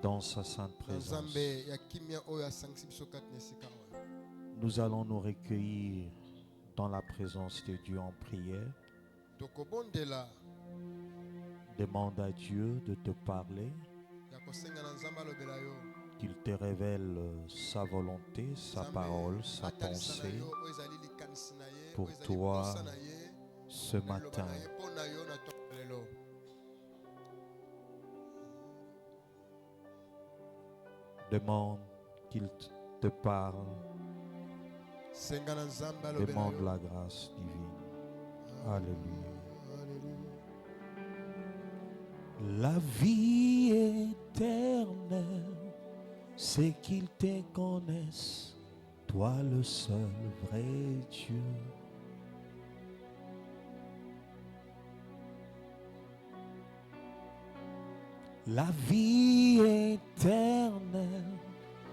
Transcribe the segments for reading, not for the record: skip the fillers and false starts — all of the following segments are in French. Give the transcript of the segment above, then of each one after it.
dans sa sainte présence. Nous allons nous recueillir dans la présence de Dieu en prière. Demande à Dieu de te parler, qu'il te révèle sa volonté, sa parole, sa pensée pour toi ce matin. Demande qu'il te parle. Demande la grâce divine. Alléluia. La vie éternelle, c'est qu'ils te connaissent, toi le seul vrai Dieu. La vie éternelle,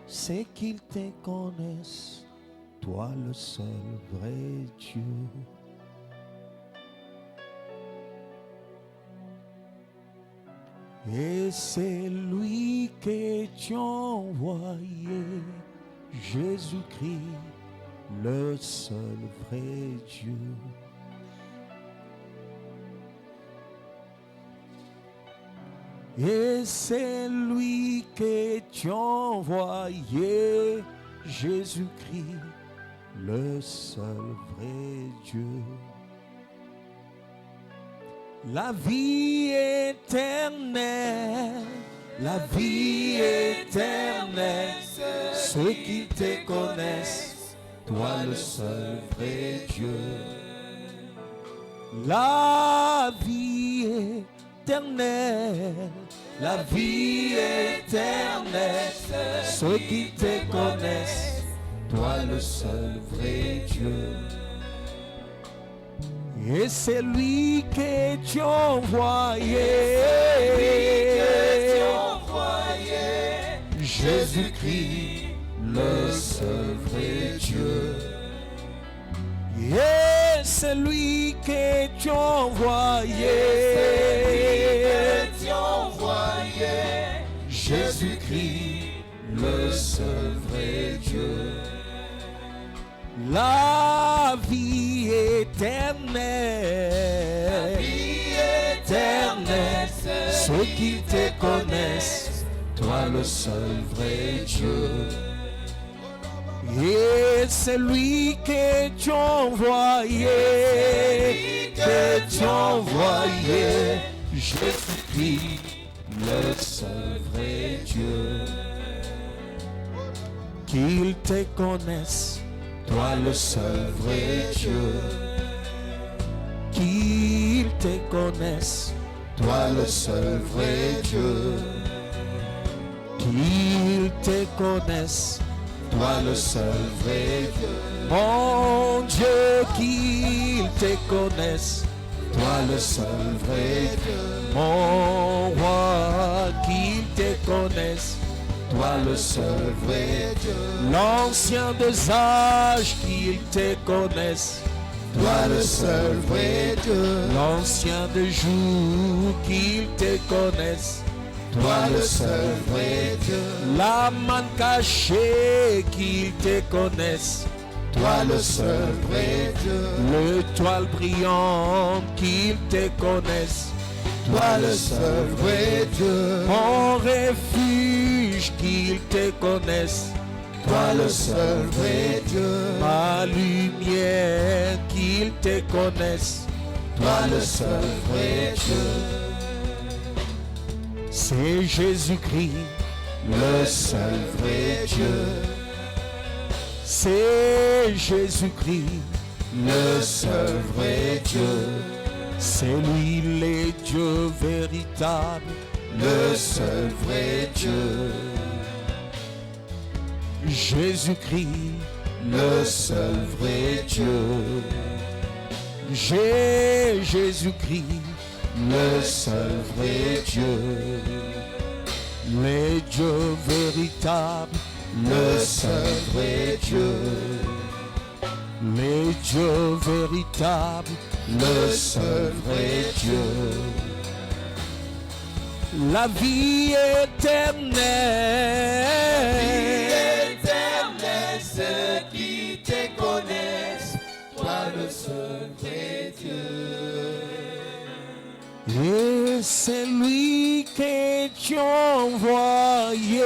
c'est qu'ils te connaissent, toi le seul vrai Dieu. Et c'est lui que tu as envoyé, Jésus-Christ, le seul vrai Dieu. Et c'est lui que tu as envoyé, Jésus-Christ, le seul vrai Dieu. La vie éternelle, ceux qui te connaissent, toi le seul vrai Dieu. La vie éternelle, ceux qui te connaissent, toi le seul vrai Dieu. Et c'est lui que tu as envoyé, Jésus-Christ, le seul vrai Dieu. Et c'est lui que tu as envoyé, Jésus-Christ, le seul vrai Dieu. La vie éternelle, ceux qui te connaissent, toi le seul vrai Dieu. Et c'est lui que tu as envoyé, Jésus-Christ, le seul vrai Dieu. Qu'il te connaisse, toi le seul vrai Dieu. Qu'il te connaisse, toi le seul vrai Dieu. Qu'il te connaisse, toi le seul vrai Dieu. Mon Dieu, qu'il te connaisse, toi le seul vrai Dieu. Mon roi, qu'il te connaisse, toi le seul vrai Dieu. L'ancien des âges, qu'il te connaisse, toi le seul vrai Dieu. L'ancien des jours, qu'il te connaisse, toi le seul vrai Dieu. La main cachée, qu'il te connaisse, toi le seul vrai Dieu. L'étoile brillante, qu'il te connaisse, toi le seul vrai Dieu. Mon refuge, qu'il te connaisse, toi le seul vrai Dieu. Ma lumière, qu'il te connaisse, toi le seul vrai Dieu. C'est Jésus-Christ, le seul vrai Dieu. C'est Jésus-Christ, le seul vrai Dieu. C'est lui le Dieu véritable, le seul vrai Dieu. Jésus-Christ, le seul vrai Dieu. Jésus-Christ, le seul vrai Dieu. Le Dieu véritable, le seul vrai Dieu. Le Dieu véritable, le seul vrai Dieu. La vie éternelle, tu as envoyé.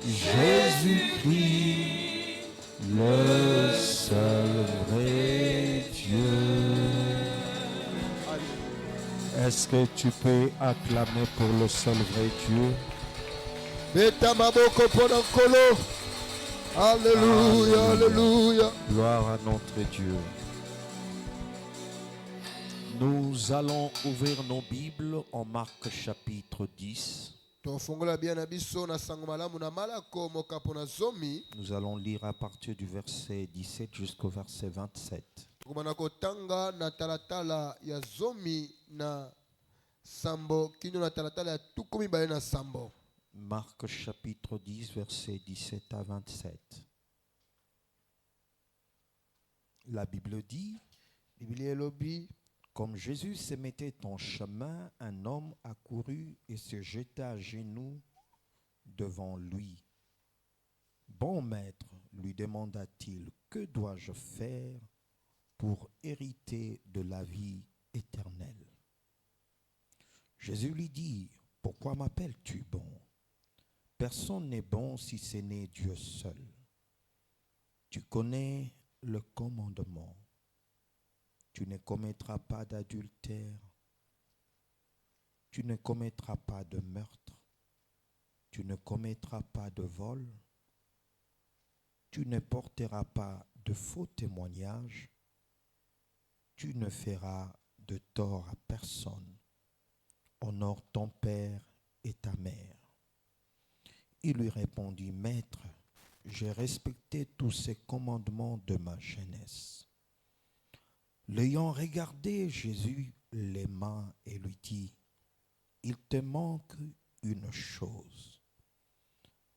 Jésus-Christ, le seul vrai Dieu. Est-ce que tu peux acclamer pour le seul vrai Dieu? Alléluia, alléluia. Gloire à notre Dieu. Nous allons ouvrir nos Bibles en Marc chapitre 10. Nous allons lire à partir du verset 17 jusqu'au verset 27. Marc chapitre 10, verset 17 à 27. La Bible dit, comme Jésus se mettait en chemin, un homme accourut et se jeta à genoux devant lui. Bon maître, lui demanda-t-il, que dois-je faire pour hériter de la vie éternelle? Jésus lui dit, pourquoi m'appelles-tu bon? Personne n'est bon si ce n'est Dieu seul. Tu connais le commandement. Tu ne commettras pas d'adultère. Tu ne commettras pas de meurtre. Tu ne commettras pas de vol. Tu ne porteras pas de faux témoignages. Tu ne feras de tort à personne. Honore ton père et ta mère. Il lui répondit, Maître, j'ai respecté tous ces commandements de ma jeunesse. L'ayant regardé, Jésus l'aima et lui dit, il te manque une chose.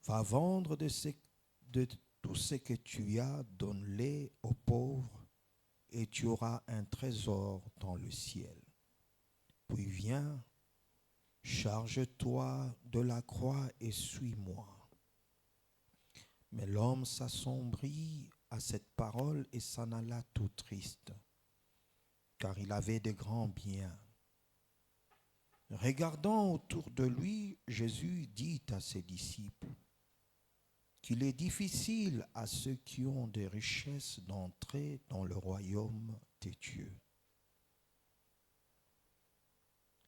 Va vendre de tout ce que tu as, donne-le aux pauvres, et tu auras un trésor dans le ciel. Puis viens, charge-toi de la croix et suis-moi. Mais l'homme s'assombrit à cette parole et s'en alla tout triste, car il avait de grands biens. Regardant autour de lui, Jésus dit à ses disciples qu'il est difficile à ceux qui ont des richesses d'entrer dans le royaume des dieux.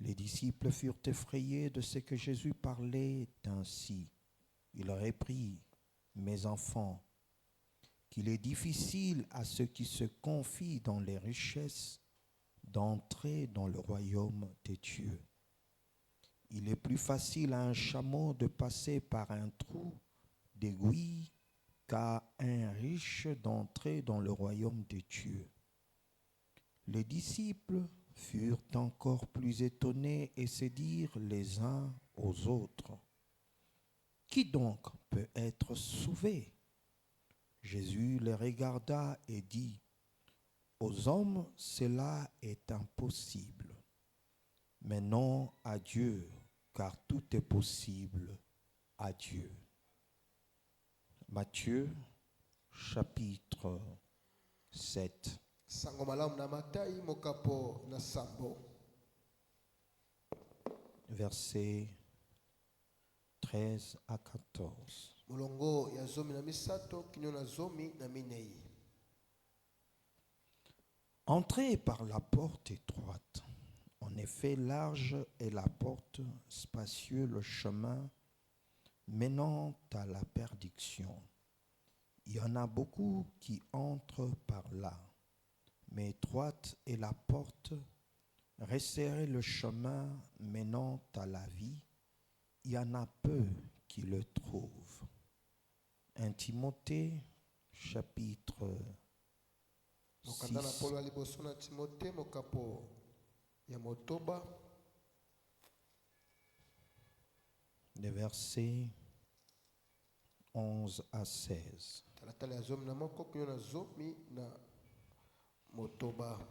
Les disciples furent effrayés de ce que Jésus parlait ainsi. Il reprit, mes enfants, qu'il est difficile à ceux qui se confient dans les richesses d'entrer dans le royaume des dieux. Il est plus facile à un chameau de passer par un trou d'aiguille qu'à un riche d'entrer dans le royaume des dieux. Les disciples furent encore plus étonnés et se dirent les uns aux autres, qui donc peut être sauvé? Jésus les regarda et dit, aux hommes cela est impossible, mais non à Dieu, car tout est possible à Dieu. Matthieu chapitre 7. Versets 13 à 14. Entrez par la porte étroite. En effet, large est la porte, spacieux le chemin menant à la perdition. Il y en a beaucoup qui entrent par là, mais étroite est la porte, resserré le chemin menant à la vie, il y en a peu qui le trouvent. 1 Timothée, chapitre 6. Les versets 11 à 16.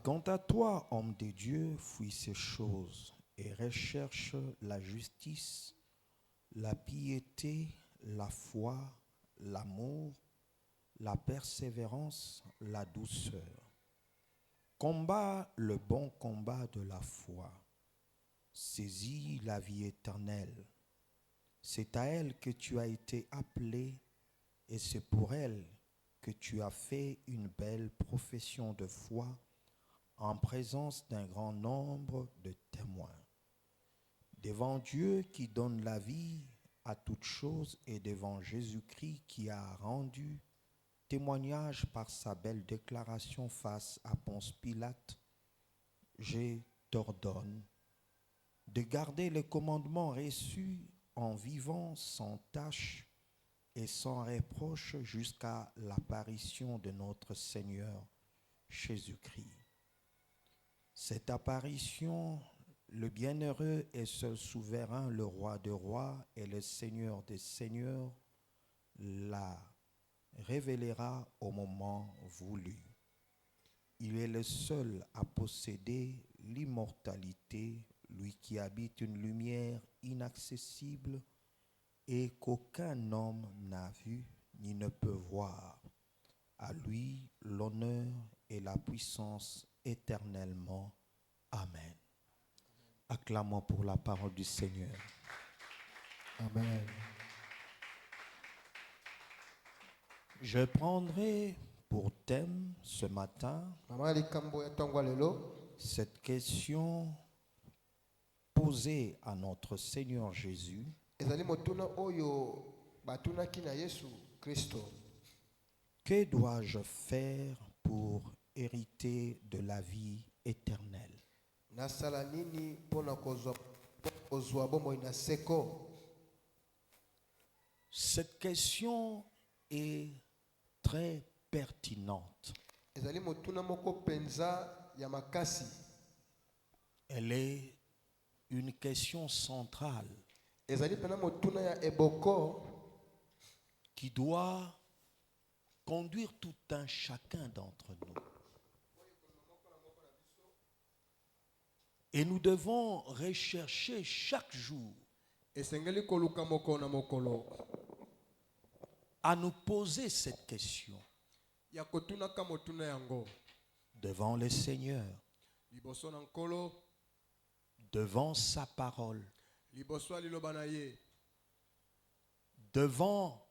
Quant à toi, homme de Dieu, fuis ces choses et recherche la justice, la piété, la foi, l'amour, la persévérance, la douceur. Combat le bon combat de la foi. Saisis la vie éternelle. C'est à elle que tu as été appelé et c'est pour elle que tu as fait une belle profession de foi en présence d'un grand nombre de témoins. Devant Dieu qui donne la vie à toutes choses et devant Jésus-Christ qui a rendu témoignage par sa belle déclaration face à Ponce Pilate, je t'ordonne de garder les commandements reçus en vivant sans tâche et sans reproche jusqu'à l'apparition de notre Seigneur Jésus-Christ. Cette apparition, le bienheureux et seul souverain, le roi des rois et le Seigneur des seigneurs, la révélera au moment voulu. Il est le seul à posséder l'immortalité, lui qui habite une lumière inaccessible et qu'aucun homme n'a vu ni ne peut voir. À lui l'honneur et la puissance éternellement. Amen. Acclamons pour la parole du Seigneur. Amen. Je prendrai pour thème ce matin cette question posée à notre Seigneur Jésus. Que dois-je faire pour hériter de la vie éternelle? Cette question est très pertinente. Elle est une question centrale qui doit conduire tout un chacun d'entre nous. Et nous devons rechercher chaque jour à nous poser cette question devant le Seigneur, devant sa parole, devant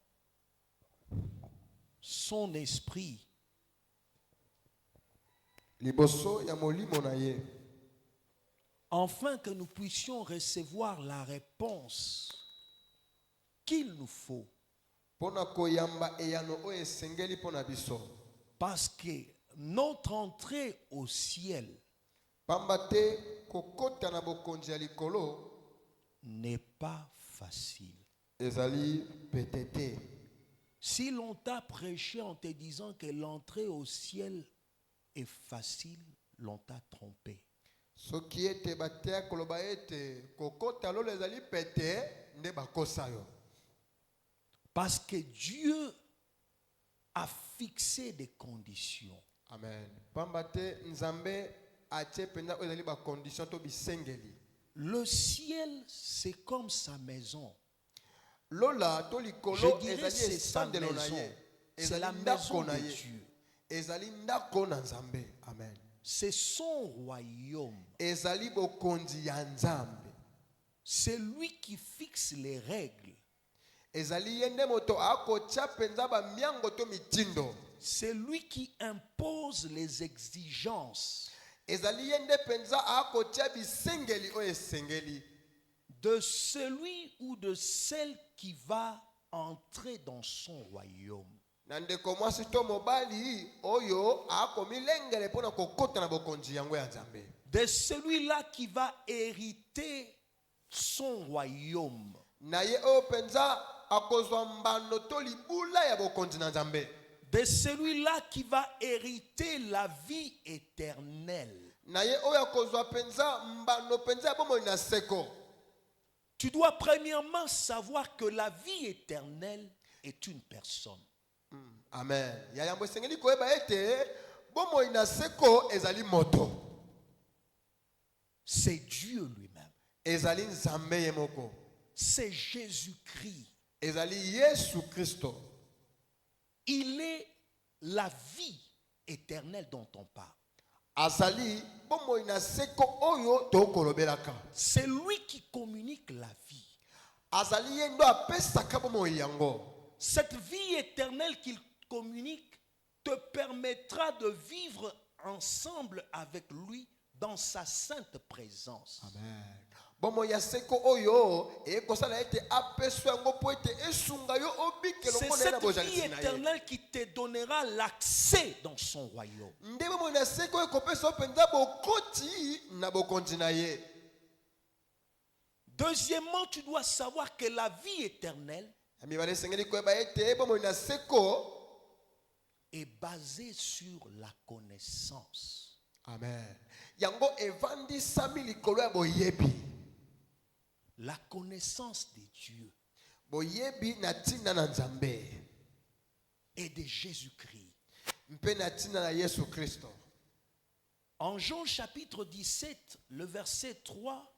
son esprit, afin que nous puissions recevoir la réponse qu'il nous faut. Parce que notre entrée au ciel n'est pas facile. Si l'on t'a prêché en te disant que l'entrée au ciel est facile, l'on t'a trompé. Parce que Dieu a fixé des conditions. Amen. Le ciel, c'est comme sa maison. Je dirais c'est sa maison. C'est la maison de Dieu. Amen. C'est son royaume. C'est lui qui fixe les règles. C'est lui qui impose les exigences de celui ou de celle qui va entrer dans son royaume. De celui-là qui va hériter son royaume. De celui-là qui va hériter la vie éternelle. Tu dois premièrement savoir que la vie éternelle est une personne. Amen. C'est Dieu lui-même. C'est Jésus-Christ. Il est la vie éternelle dont on parle. azali bomo ina seko oyo tokolobelaka. C'est lui qui communique la vie. Azali yendo apesaka bomo yango. Cette vie éternelle qu'il communique te permettra de vivre ensemble avec lui dans sa sainte présence. Amen. Bomo ya seko oyo ekosala ete apeso yango po ete esunga yo obikelo C'est ngona na cette bozali vie sina ye. éternelle qui te donnera l'accès dans son royaume. Nde bomo na seko ekopesa openza bokoti na bokonzi na ye. Deuxièmement, tu dois savoir que la vie éternelle Amibale sengeli koyeba ete bomo na seko est basée sur la connaissance. Amen. Yango evandi sami likolo ya boyebi. La connaissance de Dieu Boyebi na tina na Nzambe. et de Jésus-Christ. Mpe na tina na Yesu Kristo. En Jean chapitre 17, le verset 3,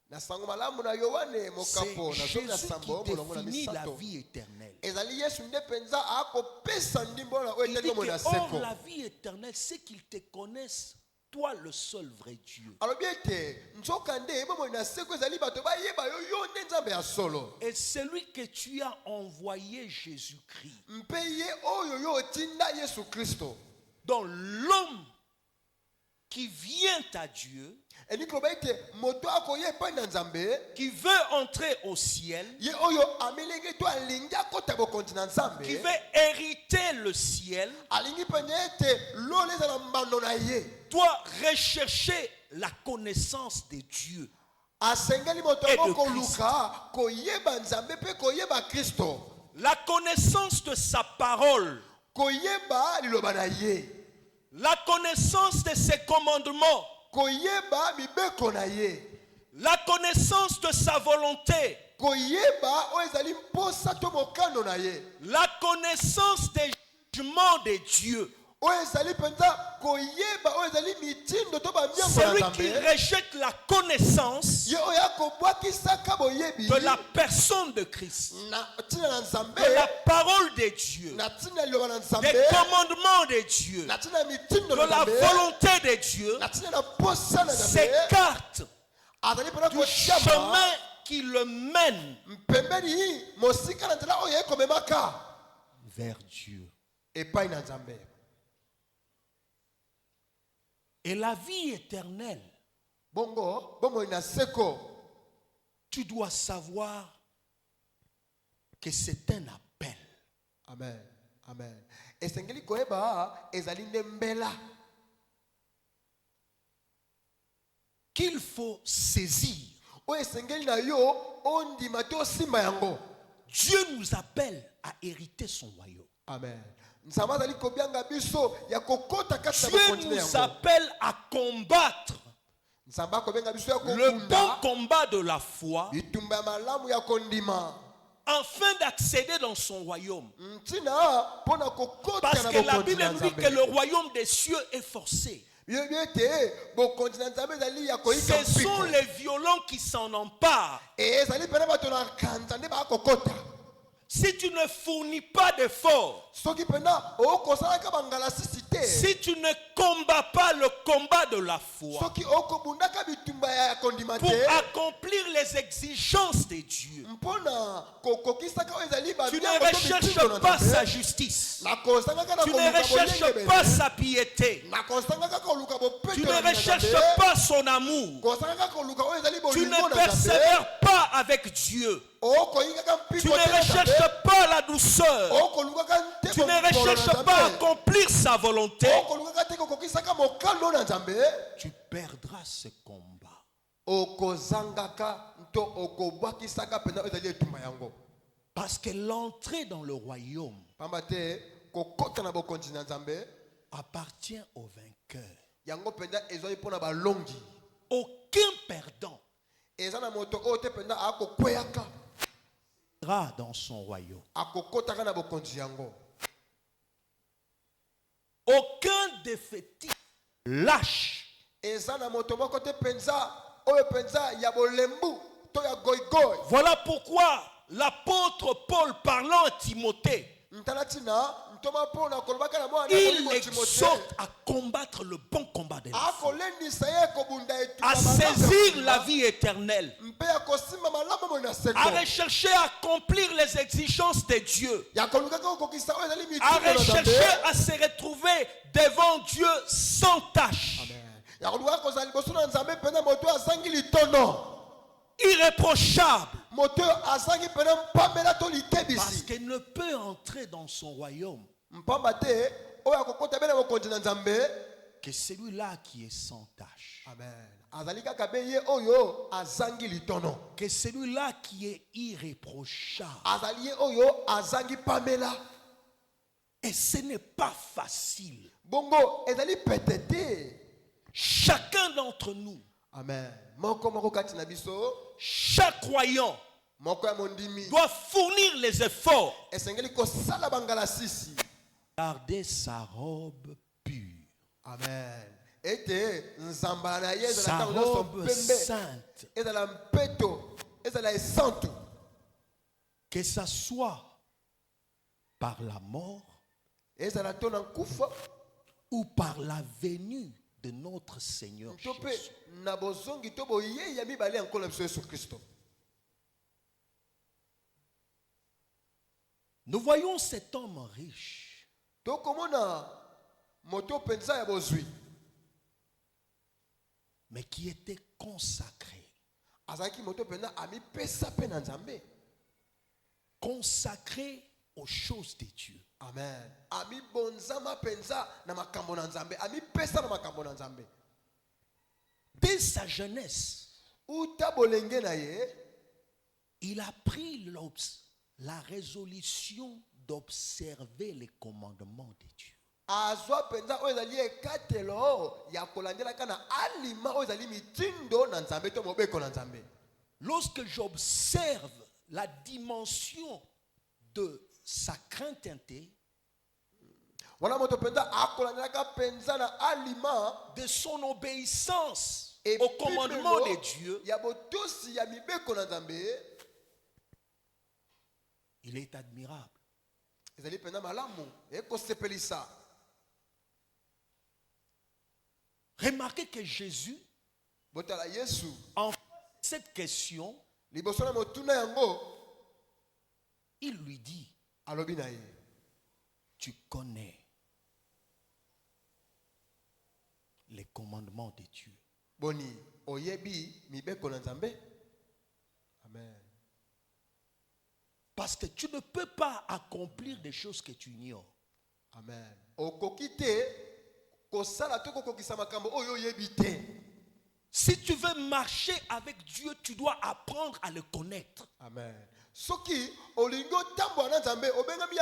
Na sango malamu na Yohane c'est mokapo na Jésus zomi na sambo qui molongo na définit la misato. vie éternelle. Ezali Yesu nde penza akopesa ndimbo na oyo Il dit eteli bomo na que, or, seko. la vie éternelle, c'est qu'ils te connaissent, toi le seul vrai Dieu. Alobi ete nzoka nde bomo na seko ezali bato bayeba yo yo nde Nzambe ya solo. Et celui que tu as envoyé, Jésus-Christ, Mpe ye oyo yo otinda Yesu Kristo. dont l'homme qui vient à Dieu, Eni koba ete moto akoye epai na Nzambe. qui veut entrer au ciel, Ye oyo amelenge to alingi akota bokonzi na Nzambe. qui veut hériter le ciel, Alingi pene ete lolo ezala mbando na ye. doit rechercher la connaissance de Dieu. Asengeli moto Et de moko luka koyeba Nzambe pe koyeba Kristo. La connaissance de sa parole, Koyeba liloba na ye. la connaissance de ses commandements, Koyeba mibeko na ye. la connaissance de sa volonté, Koyeba oyo ezali mposa to mokano na ye. la connaissance des jugements de Dieu. Oyo ezali penza koyeba oyo ezali mitindo to bamiango na Celui qui Nzambe. rejette la connaissance Ye oyo akobwakisaka boyebi. de la personne de Christ, Na tina na Nzambe. de la parole de Dieu, Na tina liloba na Nzambe. des commandements de Dieu, Na tina mitindo de na la Nzambe. volonté de Dieu, Na tina na posa na Nzambe. s'écarte Azali pena du kotiama. chemin qui le mène Mpembeni mosika na nzela oyo ekomemaka vers Dieu. epai na Nzambe. Et la vie éternelle, Bongo ina seko. tu dois savoir que c'est un appel. Amen. Amen. Esengeli koyeba ezali nde mbela Qu'il faut saisir. oyo esengeli na yo ondima te osimba yango. Dieu nous appelle à hériter son royaume. Amen. Nzambe azali kobianga biso ya kokota kati na Dieu bokontina nous yango. appelle à combattre Nzambe akobenga biso ya le bon kokunda combat de la foi bitumba ya malamu ya kondima. afin d'accéder dans son royaume. Ntina mpona kokota Parce na que la bokontina Bible ya nous dit que Nzambe. le royaume des cieux est forcé. Yebi ete bokontina Nzambe ezali ya koyika Ce sont mpiko. les violents qui s'en emparent. Ezali pena bato na kanza nde bakokota. Si tu ne fournis pas d'efforts, Soki pena okosalaka bangalasisi te. si tu ne combats pas le combat de la foi Soki okobundaka bitumba ya kondima pour te. accomplir les exigences de Dieu, Mpona kokokisaka oyo ezali tu bamiango ne to recherches mitindo na pas Nzambe. sa justice, Nakosangaka na tu ne koluka recherches boyengebene. pas sa piété, Nakosangaka koluka bopeto tu ne na recherches Nzambe. pas son amour, Kosangaka koluka oyo ezali tu bolingo ne na Nzambe. persévères pas avec Dieu, Okoyingaka tu mpiko ne te na recherches Nzambe. pas la douceur, Okolukaka te tu ne kokolo na recherches Nzambe. pas accomplir sa volonté, Okolukaka te kokokisaka mokano na Nzambe. tu perdras ce combat. Okozangaka to okobwakisaka pena oyo ezali etumba yango. Parce que l'entrée dans le royaume Pamba te kokota na bokonzi na Nzambe appartient au vainqueur. yango penza ezali mpona balongi. Aucun perdant Eza na moto oyo te penza akokweyaka ira dans son royaume. akokotaka na bokonzi yango. Aucun défaitiste lâche. Eza na moto moko te penza oyo penza ya bolembu to ya goigoi. Voilà pourquoi l'apôtre Paul parlant à Timothée Ntala tina Il exhorte à combattre le bon combat de la foi, à saisir la vie éternelle, à rechercher à accomplir les exigences de Dieu, à rechercher à se retrouver devant Dieu sans tâche, irréprochable, parce qu'il ne peut entrer dans son royaume que celui-là qui est sans tâche, que celui-là qui est irréprochable. Et ce n'est pas facile. Chacun d'entre nous, chaque croyant, doit fournir les efforts, garder sa robe pure, sa robe sainte, que ça soit par la mort ou par la venue de notre Seigneur Jésus. Nous voyons cet homme riche mais qui était consacré, consacré aux choses de Dieu. Amen. Dès sa jeunesse, il a pris la résolution d'observer les commandements de Dieu. Lorsque j'observe la dimension de sa crainteté, de son obéissance au commandement de Dieu, il est admirable. Remarquez que Jésus, en cette question, il lui dit, tu connais les commandements de Dieu. Amen. Parce que tu ne peux pas accomplir des choses que tu ignores. Amen. Si tu veux marcher avec Dieu, tu dois apprendre à le connaître. Amen.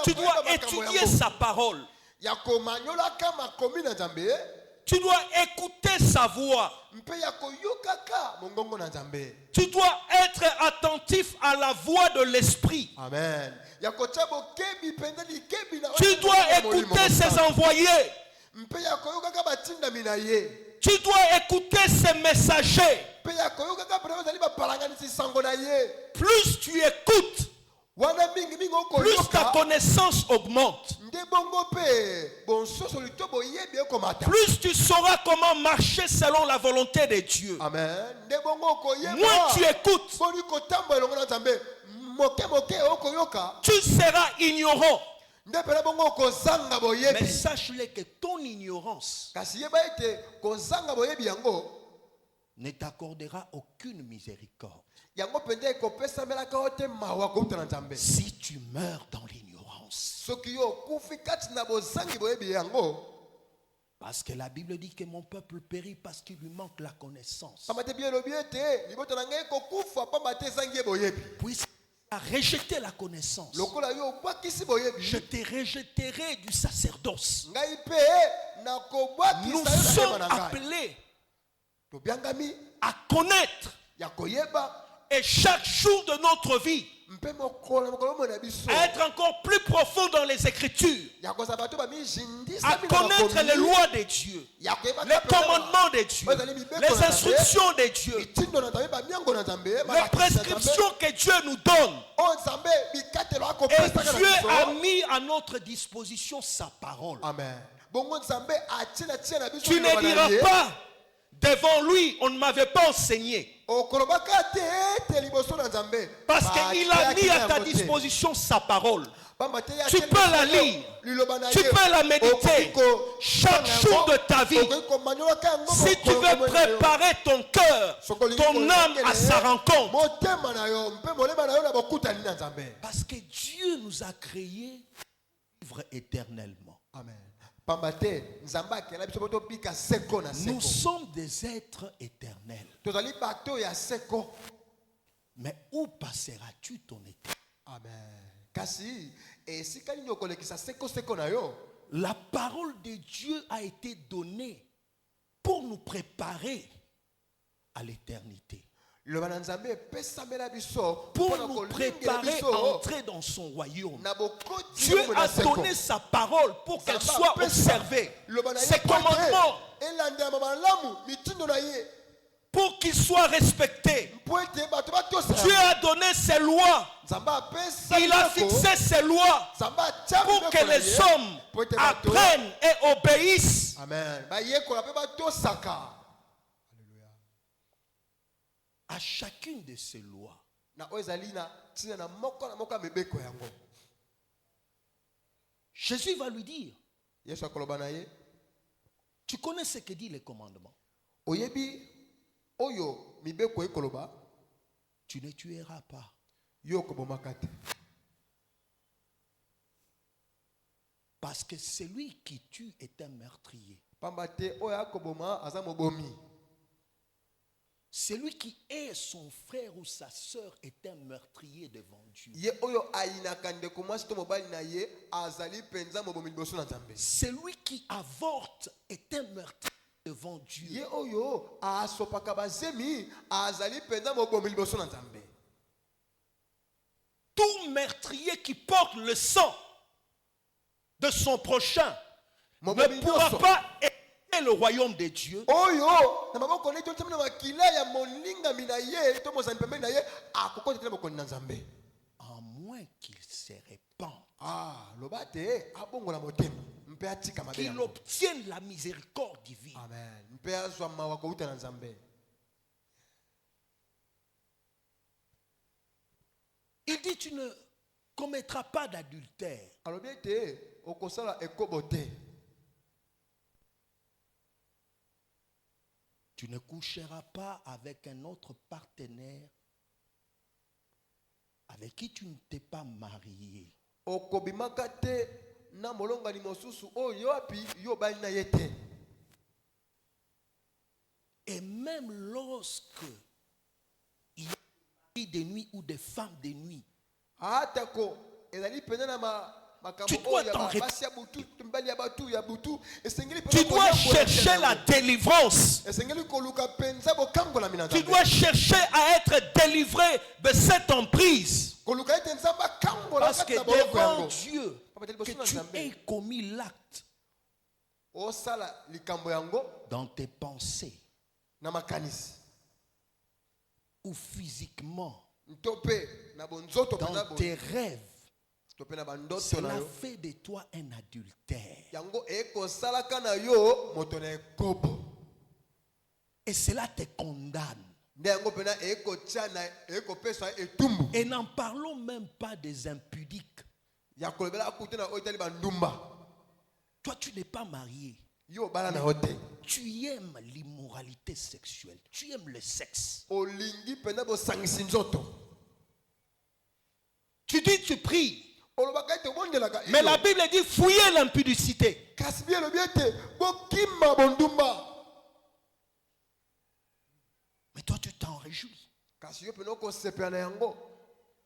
Tu dois étudier sa parole. Tu dois écouter sa voix. Tu dois être attentif à la voix de l'Esprit. Amen. Tu dois écouter ses envoyés. Tu dois écouter ses messagers. Plus tu écoutes, plus ta connaissance augmente. Plus tu sauras comment marcher selon la volonté de Dieu. Amen. Moins tu écoutes, tu seras ignorant. Mais sache-le que ton ignorance ne t'accordera aucune miséricorde si tu meurs dans l'ignorance. Parce que la Bible dit que mon peuple périt parce qu'il lui manque la connaissance. Puisqu'il a rejeté la connaissance, je te rejetterai du sacerdoce. Nous sommes appelés à connaître. Et chaque jour de notre vie, à être encore plus profond dans les Écritures, à connaître les lois de Dieu, les commandements de Dieu, les instructions de Dieu, les prescriptions que Dieu nous donne. Et Dieu a mis à notre disposition sa parole. Amen. Tu ne diras pas devant lui, on ne m'avait pas enseigné. Parce qu'il a mis à ta disposition sa parole. Tu peux la lire, tu peux la méditer chaque jour de ta vie. Si tu veux préparer ton cœur, ton âme à sa rencontre. Parce que Dieu nous a créés pour vivre éternellement. Amen. Nous sommes des êtres éternels. Mais où passeras-tu ton éternité? La parole de Dieu a été donnée pour nous préparer à l'éternité. Pour nous préparer à entrer dans son royaume. Dieu a donné sa parole pour qu'elle soit observée. Ses commandements, pour qu'ils soient respectés. Dieu a donné ses lois. Il a fixé ses lois pour que les hommes apprennent et obéissent. Amen. À chacune de ces lois, Jésus va lui dire, tu connais ce que dit les commandements. Tu ne tueras pas. Parce que celui qui tue est un meurtrier. Celui qui hait son frère ou sa sœur est un meurtrier devant Dieu. Celui qui avorte est un meurtrier devant Dieu. Tout meurtrier qui porte le sang de son prochain ne pourra pas hériter le royaume de Dieu. À moins qu'il se répande, qu'il obtienne la miséricorde divine. Amen. Il dit, tu ne commettras pas d'adultère. Tu ne coucheras pas avec un autre partenaire avec qui tu ne t'es pas marié. Et même lorsque il y a des nuits ou des femmes de nuit, tu dois t'en répondre. Tu dois chercher la délivrance. Tu dois chercher à être délivré de cette emprise. Parce que devant Dieu, que tu aies commis l'acte dans tes pensées ou physiquement, dans tes rêves, cela fait de toi un adultère. Et cela te condamne. Et n'en parlons même pas des impudiques. Toi, tu n'es pas marié. Tu aimes l'immoralité sexuelle. Tu aimes le sexe. Tu dis tu pries. Mais la Bible dit fouillez l'impudicité. Mais toi tu t'en réjouis.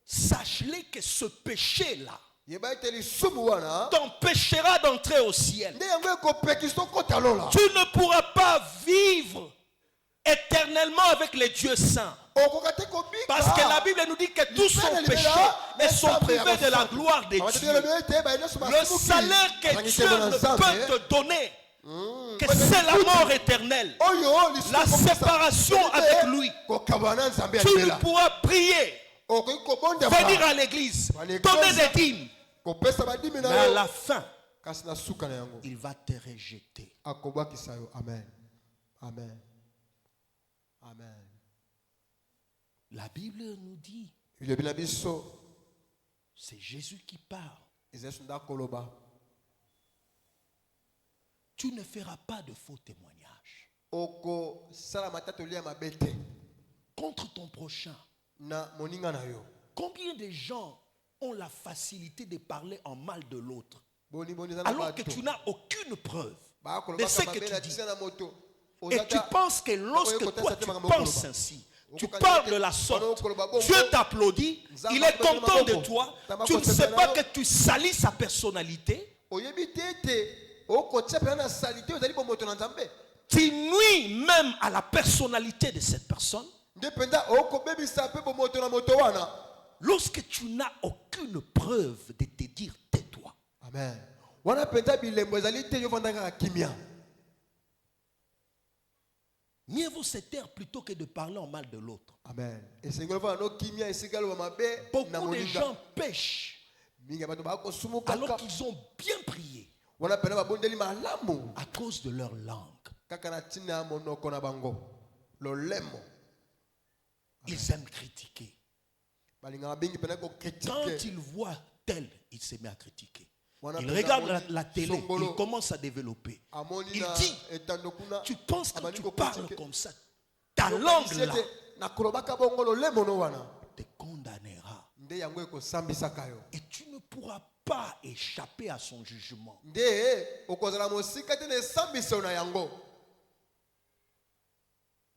Sache-le que ce péché-là t'empêchera d'entrer au ciel. Tu ne pourras pas vivre éternellement avec les dieux saints. Parce que la Bible nous dit que tous sont péchés et sont privés de la gloire de Dieu. Le salaire que Dieu ne peut te donner, que c'est la mort éternelle, la séparation avec lui. Tu ne pourras prier, venir à l'église, donner des dîmes, mais à la fin, il va te rejeter. Amen. Amen. Amen. La Bible nous dit, c'est Jésus qui parle. Tu ne feras pas de faux témoignages contre ton prochain. Combien de gens ont la facilité de parler en mal de l'autre alors que tu n'as aucune preuve de ce que tu dis? Et tu penses que lorsque toi tu penses ainsi, tu parles de la sorte, Dieu t'applaudit, il est content de toi, tu ne sais pas que tu salis sa personnalité. Tu nuis même à la personnalité de cette personne. Lorsque tu n'as aucune preuve de te dire tais-toi. Amen. Mieux vaut se taire plutôt que de parler en mal de l'autre. Amen. Beaucoup de gens pêchent alors qu'ils ont bien prié à cause de leur langue. Ils aiment critiquer. Quand ils voient tel, il se met à critiquer. Il regarde la télé, il commence à développer. Il dit, tu penses que tu parles comme ça, ta langue là te condamnera. Et tu ne pourras pas échapper à son jugement.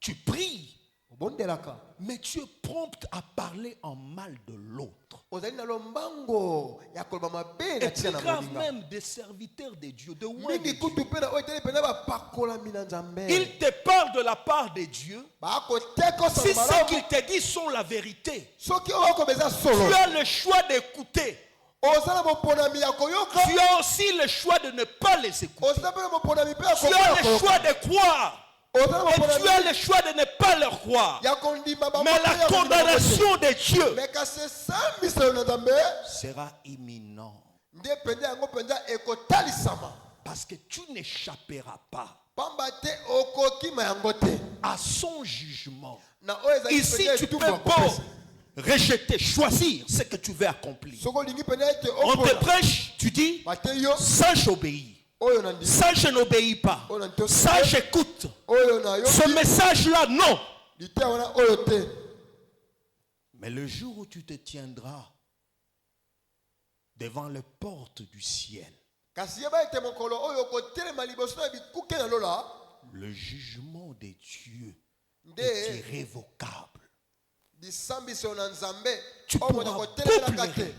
Tu pries, mais tu es prompt à parler en mal de l'autre. Et plus grave même des serviteurs de Dieu, de loin de Dieu. Il te parle de la part de Dieu. Si ce qu'il te dit sont la vérité, tu as le choix d'écouter. Tu as aussi le choix de ne pas les écouter. Tu as le choix de croire. Et tu as le choix de ne pas leur croire. Mais la condamnation de Dieu sera imminente. Parce que tu n'échapperas pas à son jugement. Ici, tu peux pas rejeter, choisir ce que tu veux accomplir. On te prêche, tu dis, ça j'obéis. Ça je n'obéis pas. Ça j'écoute. Ce message-là, non. Mais le jour où tu te tiendras devant les portes du ciel, le jugement de Dieu est irrévocable. Tu pourras pleurer.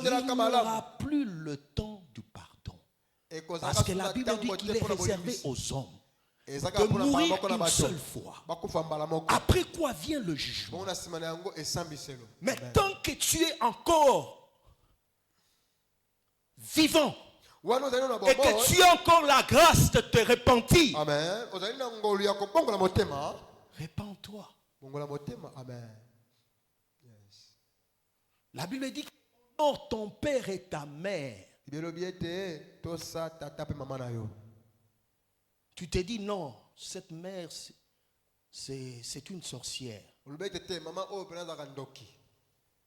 Il n'aura plus le temps du pardon. Parce que la Bible dit qu'il est réservé aux hommes de mourir une seule fois. Après quoi vient le jugement. Mais tant que tu es encore vivant et que tu as encore la grâce de te repentir, répands-toi. La Bible dit que ton père et ta mère. Tu te dis non, cette mère c'est une sorcière.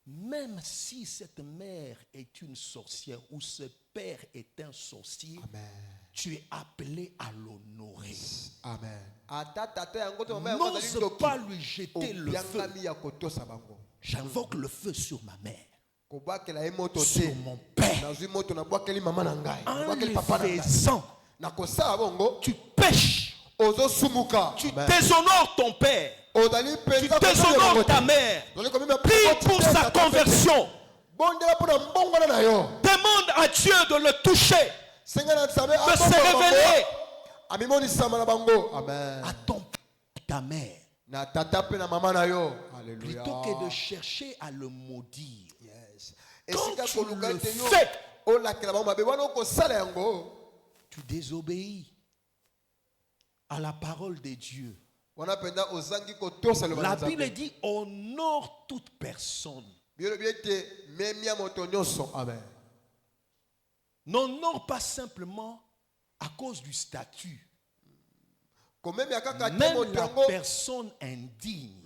Même si cette mère est une sorcière ou ce père est un sorcier, tu es appelé à l'honorer. N'ose pas lui jeter le feu. J'invoque le feu sur ma mère, sur mon père. En le faisant, tu pêches, tu déshonores ton père, tu déshonores ta mère. Prie pour sa conversion. Demande à Dieu de le toucher, de se révéler à ton ta mère, na tata pe na mama na yo. Alléluia. plutôt que de chercher à le maudire. Yes. Quand Esika tu koluka le te yo, fais, olakela bango mabe wana okosala yango. tu désobéis à la parole de Dieu. Wana penda ozangi kotosa le La Bible dit honore toute personne. Amen. N'honore pas simplement à cause du statut. Même Même la personne indigne.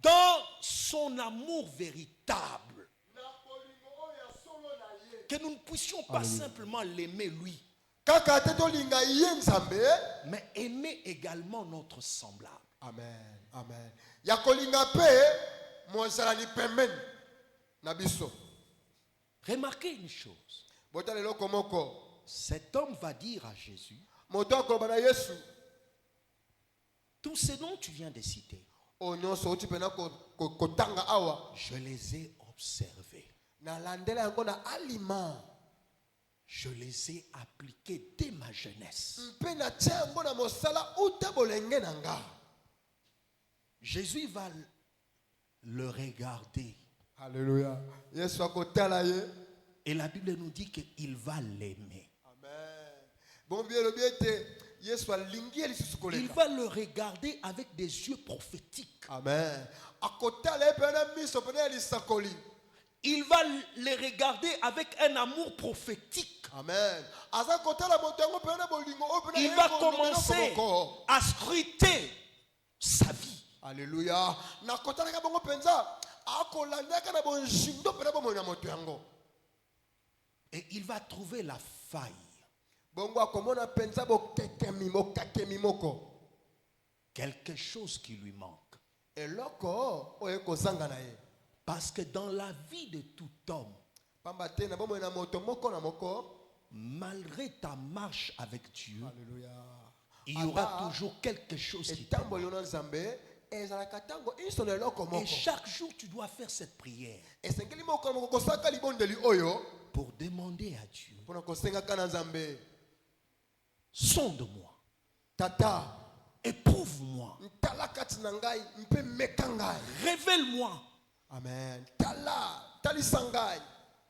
Dans son amour véritable, que nous ne puissions pas simplement l'aimer lui, mais aimer également notre semblable. Amen. Amen. Yakolinga pe mozalani pembeni na biso. Remarquez une chose. Botale loko moko. Cet homme va dire à Jésus, moto akoloba Yesu, tout ce dont tu viens de citer, onyonso uti pena kotanga awa, je les ai observés. Na landela yango na alima. Je les ai appliqués dès ma jeunesse. Mpe na tia yango na mosala uta bolenge nanga. Jésus va le regarder. Alléluia. Yesu akotala ye. Et la Bible nous dit qu'il va l'aimer. Amen. Bon bien le bien te Yesu alingi elisusu koleka. Il va le regarder avec des yeux prophétiques. Amen. Akotala pena miso pena lisakoli. Il va les regarder avec un amour prophétique. Amen. Il va commencer à scruter sa vie. Alléluia. Et il va trouver la faille. Quelque chose qui lui manque. Parce que dans la vie de tout homme, malgré ta marche avec Dieu, il y aura toujours quelque chose qui te manque. ezalaka ntango iso na eloko Et moko chaque jour, tu dois faire cette prière esengeli moko na kosaka libondeli oyo pour demander à Dieu, mpona kosengaka na nzambe sonde-moi, tata éprouve-moi, tala kati na ngai mpe meka ngai révèle-moi amen talisa ngai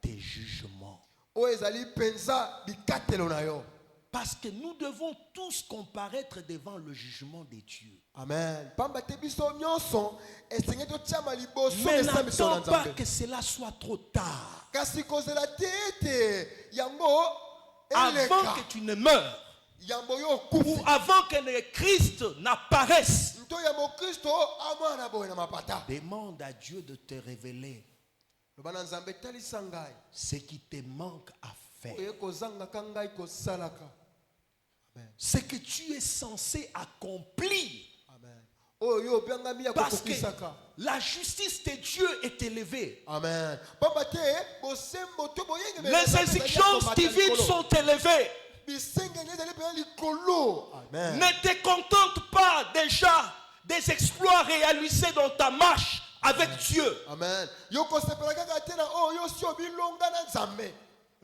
tes jugements. oyo ezali mpenza bikatelo na yo. Parce que nous devons tous comparaître devant le jugement de Dieu. Amen. Pamba te biso nyonso esengeli totiama liboso Mais esambiso na n'attends pas nzambe que cela soit trop tard. kasi kozela te ete yango Avant eleka que tu ne meurs, yambo yo ou okufi avant que le Christ n'apparaisse, nto ya mokristo amwana boye na mapata demande à Dieu de te révéler loba na nzambe talisa ngai ce qui te manque à faire. oye kozangaka ngai kosalaka. Amen. Ce que tu es censé accomplir. Amen. Oyo obiangami ya Parce que kokokisaka. la justice de Dieu est élevée. Amen. Pamba te bosembo to boyenge Les exigences divines sont élevées. bisengeli ezali mpenza likolo. Amen. Ne te contente pas déjà des exploits réalisés dans ta marche avec Dieu. Amen. Yo kosepela kaka te na oyo si obilonga na nzambe.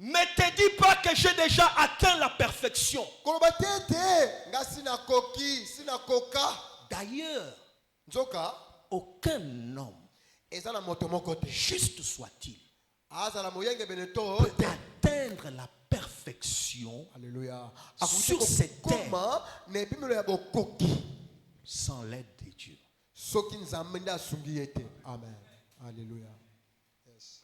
Ne te dis pas que j'ai déjà atteint la perfection. Koloba te ete nga sina koki sina koka. D'ailleurs, Nzoka aucun homme, eza na moto moko te juste soit-il, azala moyenge beneto peut te. atteindre la perfection Alléluia. sur cette terre Koma na epimelo ya bokoki sans l'aide de Dieu. soki nzambe nde asungi ye te. Amen. Alléluia.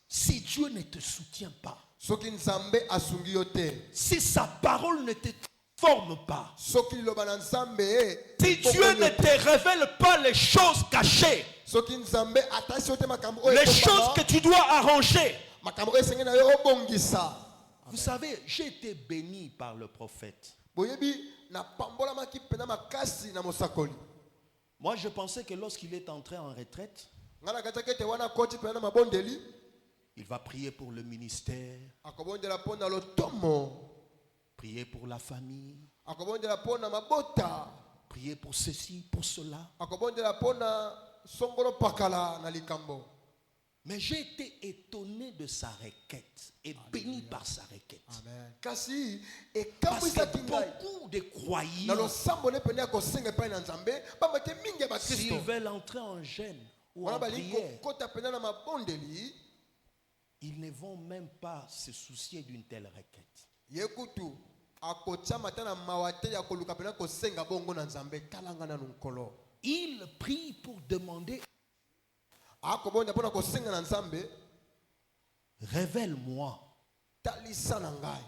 Si Dieu ne te soutient pas, Soki nzambe asungi yo te. si sa parole ne te forme pas, Soki liloba na nzambe si Dieu ne te révèle pas les choses cachées, soki nzambe atasi yo te makambo oyo les choses que tu dois arranger. makambo oyo esengeli na yo obongisa. Vous savez, j'ai été béni par le prophète. Boyebi na pambolamaki pena makasi na mosakoli. Moi, je pensais que lorsqu'il est entré en retraite, Nga na kata kete wana koti pena mabondeli il va prier pour le ministère, akobondela pona lotomo, prier pour la famille, akobondela pona mabota, prier pour ceci, pour cela. akobondela pona songolo pakala na likambo. Mais j'ai été étonné de sa requête et béni par sa requête. Amen. Kasi Parce ekambwisaki que ngai beaucoup de na croyants, losambo ne pene ya kosenga epai na nzambe pamba te mingi ya s'ils bakristo veulent entrer en jeûne ou wana en bali prière, kokota pena na mabondeli ils ne vont même pas se soucier d'une telle requête. ye kutu akotiama ata na mawa te ya koluka pena kosenga bongo na nzambe talanga nanu nkolo Ils prient pour demander, akobonda mpona kosenga na nzambe révèle-moi talisa na ngai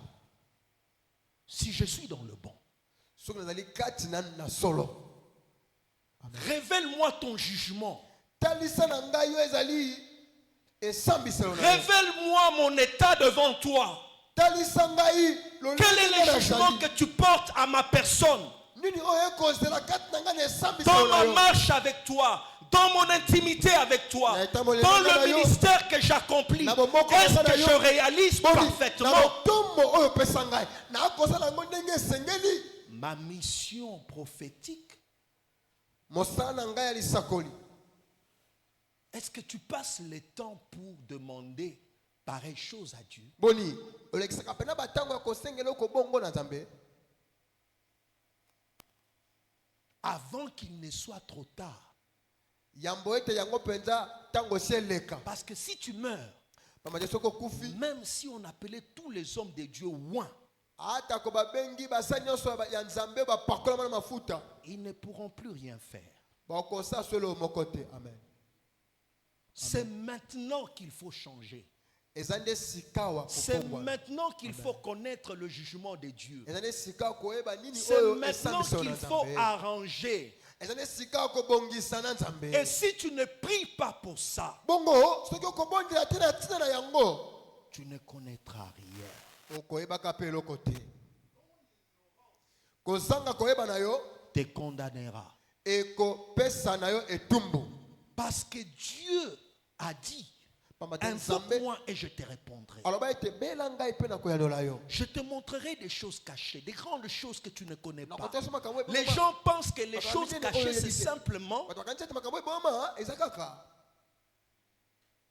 si je suis dans le bon. soki nazali kati na solo. Révèle-moi ton jugement. Talisa na ngai yo ezali esambiselo na yo. Révèle-moi mon état devant toi. Talisa ngai Quel est le jugement que tu portes à ma personne? nini oyo ekozela kati na ngai na Dans esambiselo na ma yo. marche avec toi, dans mon intimité avec toi, dans le ministère que j'accomplis, est-ce que je réalise na parfaitement botombo oyo opesa ngai nakozala yango ndenge esengeli. ma mission prophétique? Mosala na ngai ya lisakoli. Est-ce que tu passes le temps pour demander pareille chose à Dieu? Boni olekisaka pena batango ya kosengela okobongo na nzambe Avant qu'il ne soit trop tard. yambo ete yango penza tango si eleka. Parce que si tu meurs, Pamba te soki okufi même si on appelait tous les hommes de Dieu ouin, ata ko babengi basa nyonso ya nzambe bapakolama na mafuta ils ne pourront plus rien faire. bakosa solo moko te. Amen. C'est maintenant qu'il faut changer. Ezande sikawa C'est kopongwa. maintenant qu'il faut connaître le jugement de Dieu. Ezande sikawa koyeba nini C'est oyo maintenant esambiselo qu'il na faut nzambe. arranger. Ezande sikawa kobongisa na Et nzambe. si tu ne pries pas pour ça, Bongo soki okobondela te na ntina na yango tu ne connaîtras rien. okoyebaka mpe eloko te. Kozanga koyeba na yo Te condamnera. ekopesa na yo etumbu. Parce que Dieu a dit, Invoque-moi et je te répondrai. Je te montrerai des choses cachées, des grandes choses que tu ne connais pas. Les gens pensent que les choses cachées, c'est simplement...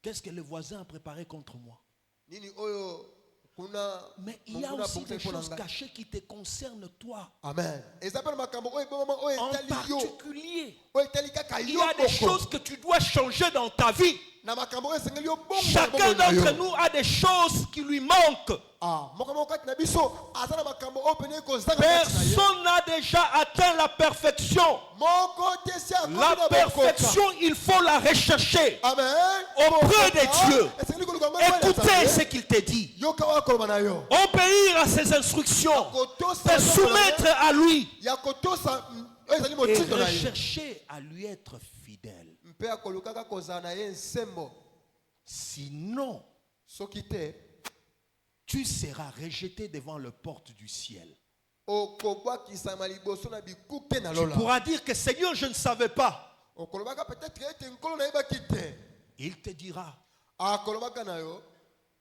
Qu'est-ce que le voisin a préparé contre moi? Mais il y a aussi des choses cachées qui te concernent toi. Amen. En particulier, il y a des choses que tu dois changer dans ta vie. Chacun d'entre nous a des choses qui lui manquent. Personne n'a déjà atteint la perfection. La perfection, il faut la rechercher auprès de Dieu. Écoutez ce qu'il te dit. Obéir à ses instructions. Te soumettre à lui. Et rechercher à lui être fidèle. Sinon, tu seras rejeté devant la porte du ciel. Tu pourras dire que Seigneur, je ne savais pas. Il te dira,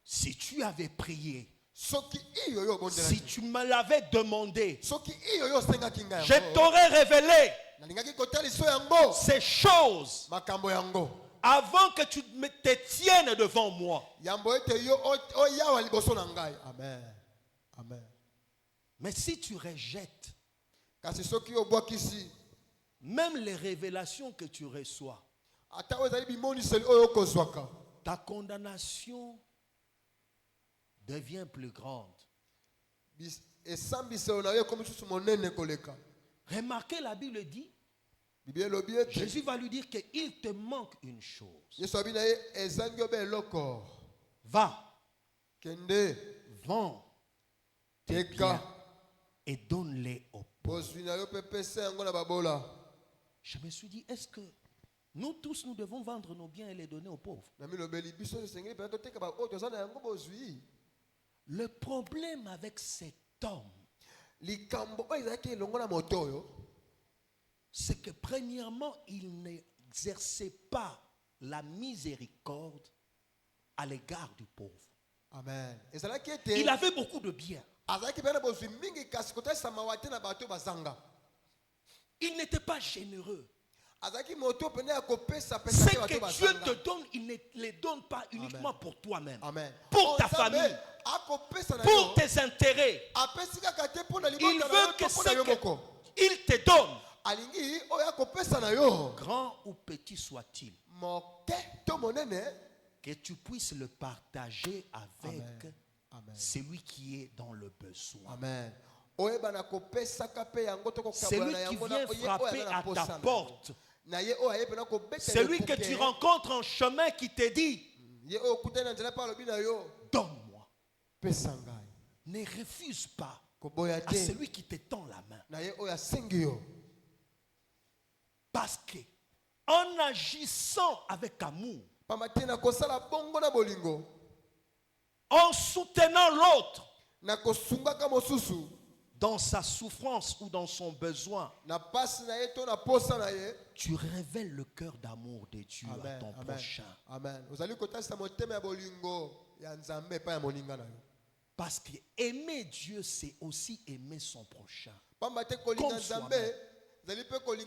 si tu avais prié, si tu me l'avais demandé, je t'aurais révélé ces choses avant que tu te tiennes devant moi. Amen. Amen. Mais si tu rejettes même les révélations que tu reçois, ta condamnation devient plus grande. Remarquez, la Bible dit, Jésus va lui dire qu'il te manque une chose. Va, vends tes biens et donne-les aux pauvres. Je me suis dit, est-ce que nous tous, nous devons vendre nos biens et les donner aux pauvres? Le problème avec cet homme, c'est que premièrement, il n'exerçait pas la miséricorde à l'égard du pauvre. Amen. Il avait beaucoup de biens. Il n'était pas généreux. Ce que Dieu te donne, il ne les donne pas uniquement pour toi-même, pour ta famille, pour tes intérêts. Il veut que ce qu'il te donne, grand ou petit soit-il, que tu puisses le partager avec celui qui est dans le besoin. Amen. Celui qui vient frapper à ta porte. Celui que tu rencontres en chemin qui te dit, donne-moi. Ne refuse pas à celui qui te tend la main. Parce que en agissant avec amour, en soutenant l'autre dans sa souffrance ou dans son besoin, tu révèles le cœur d'amour de Dieu à ton prochain. Amen. Parce que aimer Dieu, c'est aussi aimer son prochain.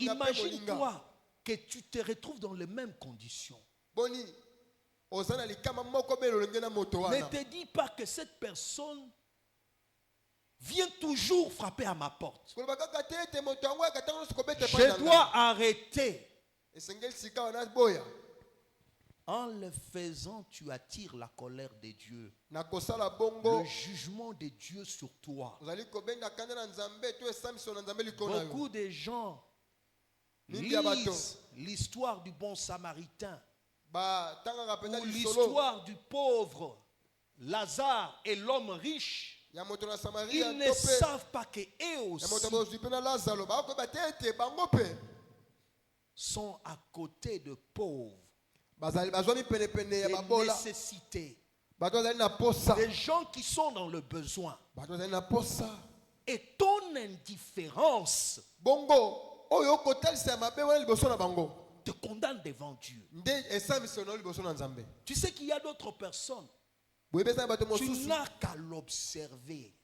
Imagine-toi que tu te retrouves dans les mêmes conditions. Ne te dis pas que cette personne vient toujours frapper à ma porte. Je dois arrêter. En le faisant, tu attires la colère de Dieu, le jugement de Dieu sur toi. Beaucoup de gens lisent l'histoire du bon Samaritain ou l'histoire du pauvre Lazare et l'homme riche. Ils ne savent pas qu'eux aussi sont à côté de pauvres, de nécessités, des gens qui sont dans le besoin. Et ton indifférence te condamne devant Dieu. Tu sais qu'il y a d'autres personnes. Tu n'as qu'à l'observer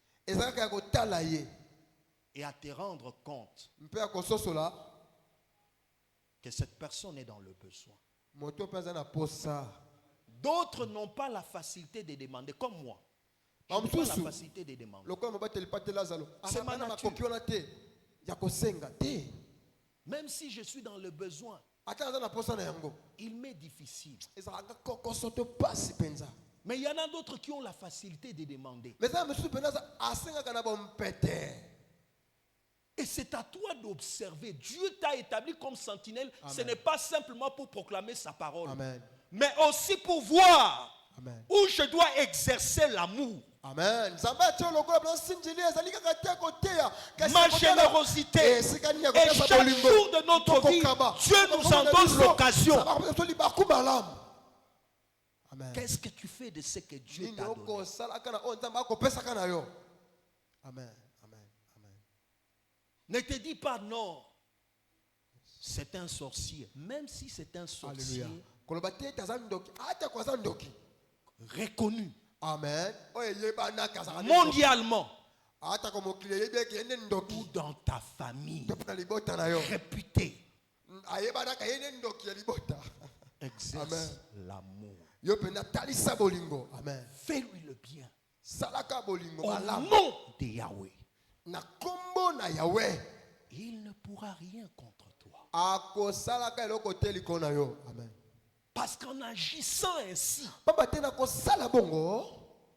et à te rendre compte que cette personne est dans le besoin. D'autres n'ont pas la facilité de demander, comme moi. Je n'ai pas la facilité de demander. C'est ma nature. Même si je suis dans le besoin, il m'est difficile. Mais il y en a d'autres qui ont la facilité de demander. Et c'est à toi d'observer. Dieu t'a établi comme sentinelle. Amen. Ce n'est pas simplement pour proclamer sa parole. Amen. Mais aussi pour voir Amen. Où je dois exercer l'amour. Amen. Ma générosité. Et chaque jour de notre vie, Dieu nous en donne l'occasion. Qu'est-ce que tu fais de ce que Dieu t'a donné? Amen. Ne te dis pas non. C'est un sorcier. Même si c'est un sorcier reconnu. Amen. Mondialement. Ou dans ta famille. Réputé. Exerce l'amour. Fais-lui le bien. Au nom de Yahweh. Il ne pourra rien contre toi. Parce qu'en agissant ainsi,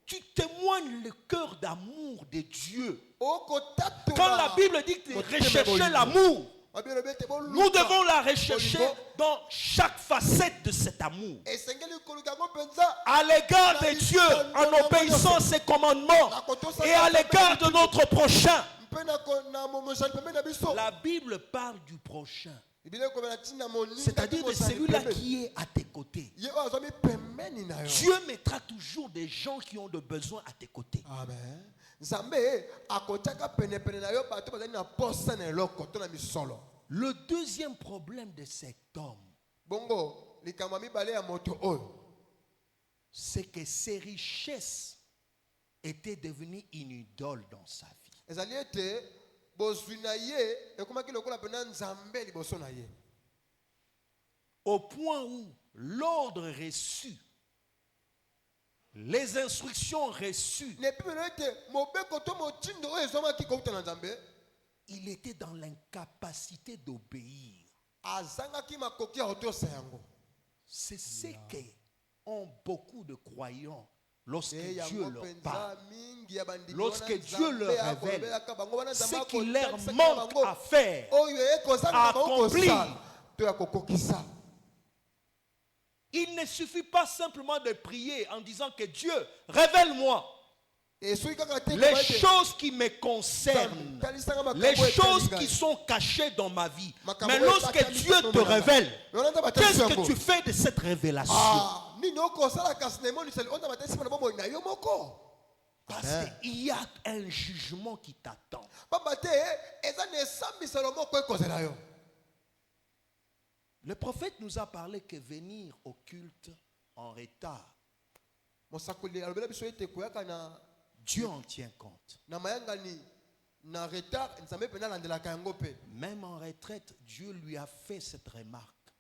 tu témoignes le cœur d'amour de Dieu. Quand la Bible dit de rechercher l'amour, nous devons la rechercher dans chaque facette de cet amour. À l'égard de Dieu, en obéissant ses commandements, et à l'égard de notre prochain. La Bible parle du prochain. C'est-à-dire de celui-là qui est à tes côtés. Dieu mettra toujours des gens qui ont de besoins à tes côtés. Amen. Le deuxième problème de cet homme, c'est que ses richesses étaient devenues une idole dans sa vie. Au point où l'ordre reçu, les instructions reçues, il était dans l'incapacité d'obéir. C'est ce qu'ont beaucoup de croyants lorsque Dieu leur parle. Lorsque Dieu leur révèle ce qu'il leur manque à faire, à accomplir. Il ne suffit pas simplement de prier en disant que Dieu, révèle-moi les choses qui me concernent, les choses qui sont cachées dans ma vie. Mais lorsque Dieu te révèle, qu'est-ce que tu fais de cette révélation? Parce qu'il y a un jugement qui t'attend. Le prophète nous a parlé que venir au culte en retard, Dieu en tient compte. Même en retraite, Dieu lui a fait cette remarque.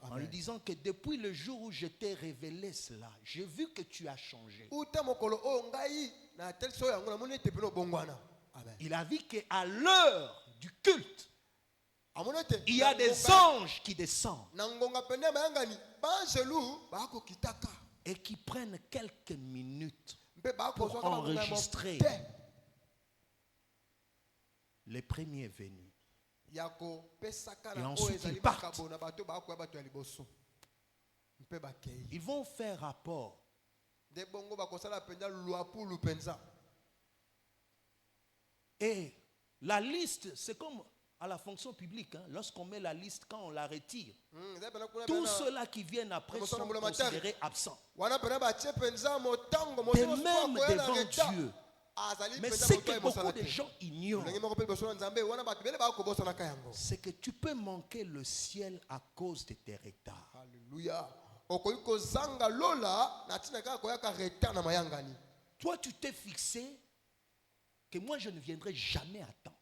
En lui disant que depuis le jour où je t'ai révélé cela, j'ai vu que tu as changé. Il a vu qu'à l'heure du culte, il y a des anges qui descendent et qui prennent quelques minutes pour enregistrer les premiers venus. Et ensuite ils partent. Ils vont faire rapport. Et la liste, c'est comme à la fonction publique. Lorsqu'on met la liste, quand on la retire, tous ceux-là qui viennent après sont considérés absents. De même devant Dieu, Mais ce que beaucoup de gens ignorent, c'est que tu peux manquer le ciel à cause de tes retards. Alléluia. Toi, tu t'es fixé que moi, je ne viendrai jamais à temps.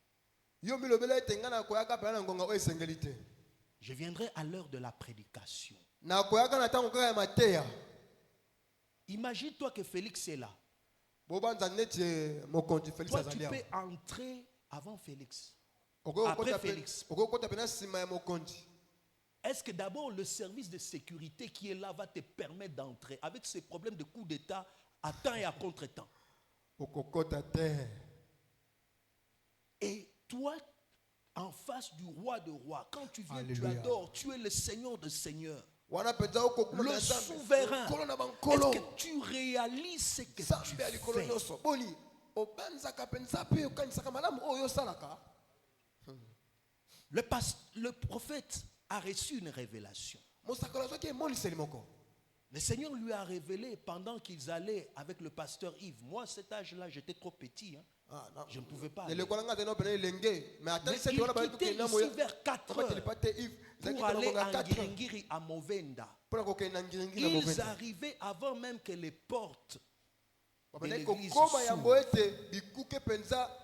Je viendrai à l'heure de la prédication. Imagine-toi que Félix est là. Toi, tu peux entrer avant Félix. Après Félix. Est-ce que d'abord le service de sécurité qui est là va te permettre d'entrer avec ces problèmes de coup d'État à temps et à contre-temps? Et toi, en face du roi de rois, quand tu viens, Alléluia. tu adores, tu es le Seigneur de seigneurs, le souverain. Est-ce que tu réalises ce que tu fais? Le prophète a reçu une révélation. Le Seigneur lui a révélé pendant qu'ils allaient avec le pasteur Yves. Moi, à cet âge-là, j'étais trop petit. Je ne pouvais pas aller. Mais il quittait ici vers 4 heures pour aller à Ngiringiri à Movenda. Ils arrivaient avant même que les portes de l'église s'ouvrent.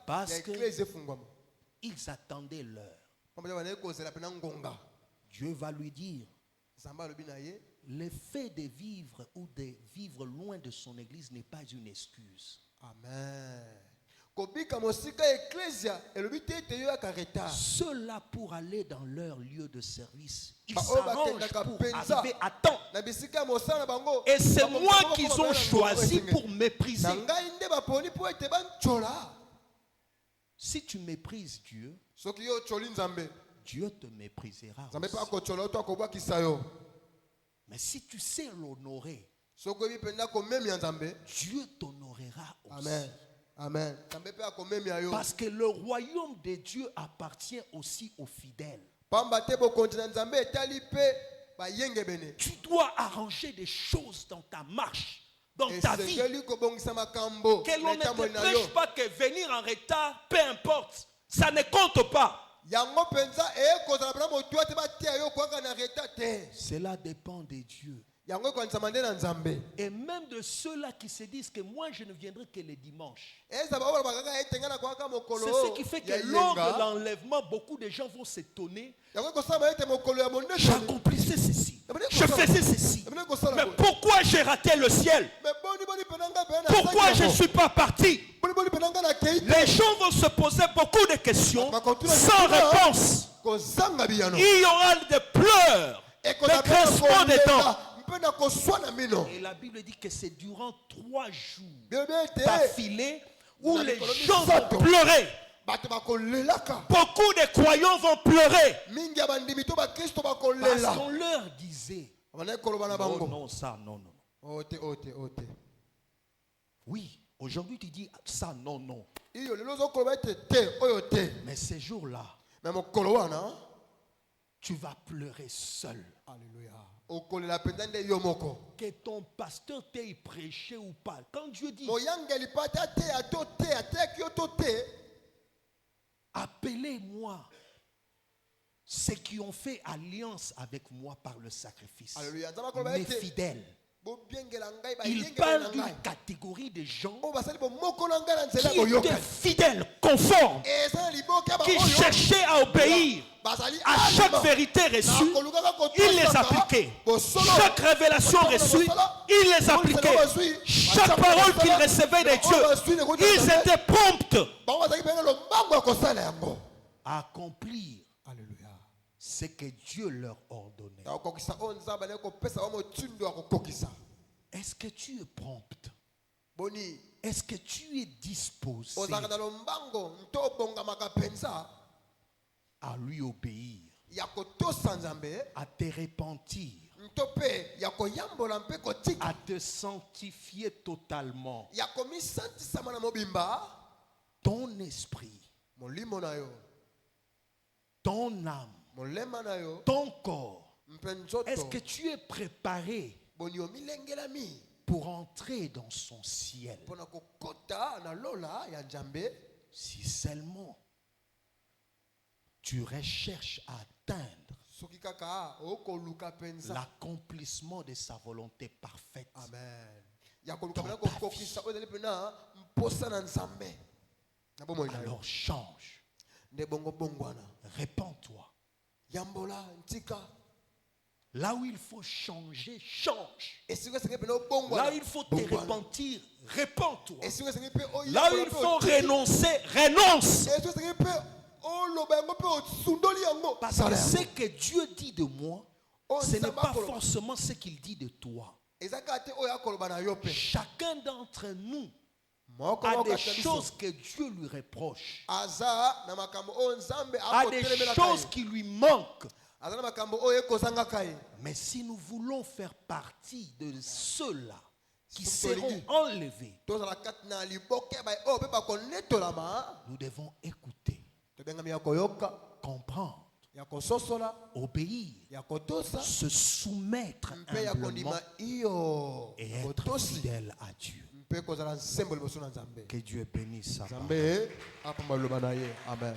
Parce qu'ils attendaient l'heure. Dieu va lui dire, le fait de vivre ou de vivre loin de son église n'est pas une excuse. Amen. Ceux-là, pour aller dans leur lieu de service, ils s'arrangent pour arriver à temps. Et c'est moi qu'ils ont choisi pour mépriser. Si tu méprises Dieu, Dieu te méprisera aussi. Mais si tu sais l'honorer, Dieu t'honorera aussi. Amen. Amen. Parce que le royaume de Dieu appartient aussi aux fidèles. Tu dois arranger des choses dans ta marche, dans ta vie. Que l'on ne te prêche pas que venir en retard, peu importe, ça ne compte pas. Cela dépend de Dieu. Et même de ceux-là qui se disent que moi je ne viendrai que les dimanches. C'est ce qui fait que lors de l'enlèvement, beaucoup de gens vont s'étonner. J'accomplissais ceci, je faisais ceci. Mais pourquoi j'ai raté le ciel? Pourquoi je ne suis pas parti? Les gens vont se poser beaucoup de questions sans réponse. Il y aura des pleurs, des cressements de dents. Et la Bible dit que c'est durant 3 jours d'affilée où les gens vont pleurer. Beaucoup de croyants vont pleurer. Parce qu'on leur disait, non, non, ça, non, non. Oui, aujourd'hui tu dis ça, non, non. Mais ces jours-là, tu vas pleurer seul. Alléluia. Que ton pasteur t'ait prêché ou pas. Quand Dieu dit, appelez-moi ceux qui ont fait alliance avec moi par le sacrifice. Alléluia. Mes fidèles. Il parle d'une catégorie de gens qui étaient fidèles, conformes, qui cherchaient à obéir à chaque vérité reçue. Il les appliquait. Chaque révélation reçue, il les appliquait. Chaque parole qu'ils recevaient de Dieu, ils étaient prompts à accomplir ce que Dieu leur ordonnait. Est-ce que tu es prompt? Est-ce que tu es disposé à lui obéir, à te repentir, à te sanctifier totalement? Ton esprit, ton âme, ton corps, est-ce que tu es préparé pour entrer dans son ciel, mpona kokota na lola ya Nzambe, si seulement tu recherches à atteindre soki kaka okoluka penza l'accomplissement de sa volonté parfaite, amen ya koluka pena kokokisa oyo ezali pena mposa na Nzambe na bomoi na yo, alors change, nde bongo bongwana répands-toi. yambola ntika Là où il faut changer, change. esiko esengi pena obongwana Là où il faut te repentir, répands-toi. esiko esengi pe Là où il faut renoncer, renonce. esiko esengi pe oloba yango pe osundoli yango Parce que ce que Dieu dit de moi, ce n'est pas forcément ce qu'il dit de toi. ezaka te oyo akoloba na yo pe Chacun d'entre nous moko a moko des ataliso choses que Dieu lui reproche, aza na makambo oyo Nzambe a des akotelemela choses qui lui manquent. aza na makambo oyo ekozangaka ye. Mais si nous voulons faire partie de ceux-là qui Surtout seront les- enlevés, tozala kati na liboke ya baye oyo mpe bakonetolama nous devons écouter, tobengami ya koyoka comprendre, ya kososola obéir, ya kotosa se soumettre mpe ya humblement kondima iyo et ya être kotosi fidèle à Dieu. mpe kozala nsembo liboso na Nzambe. Que Dieu bénisse sa parole. Nzambe apamba liloba na ye amen.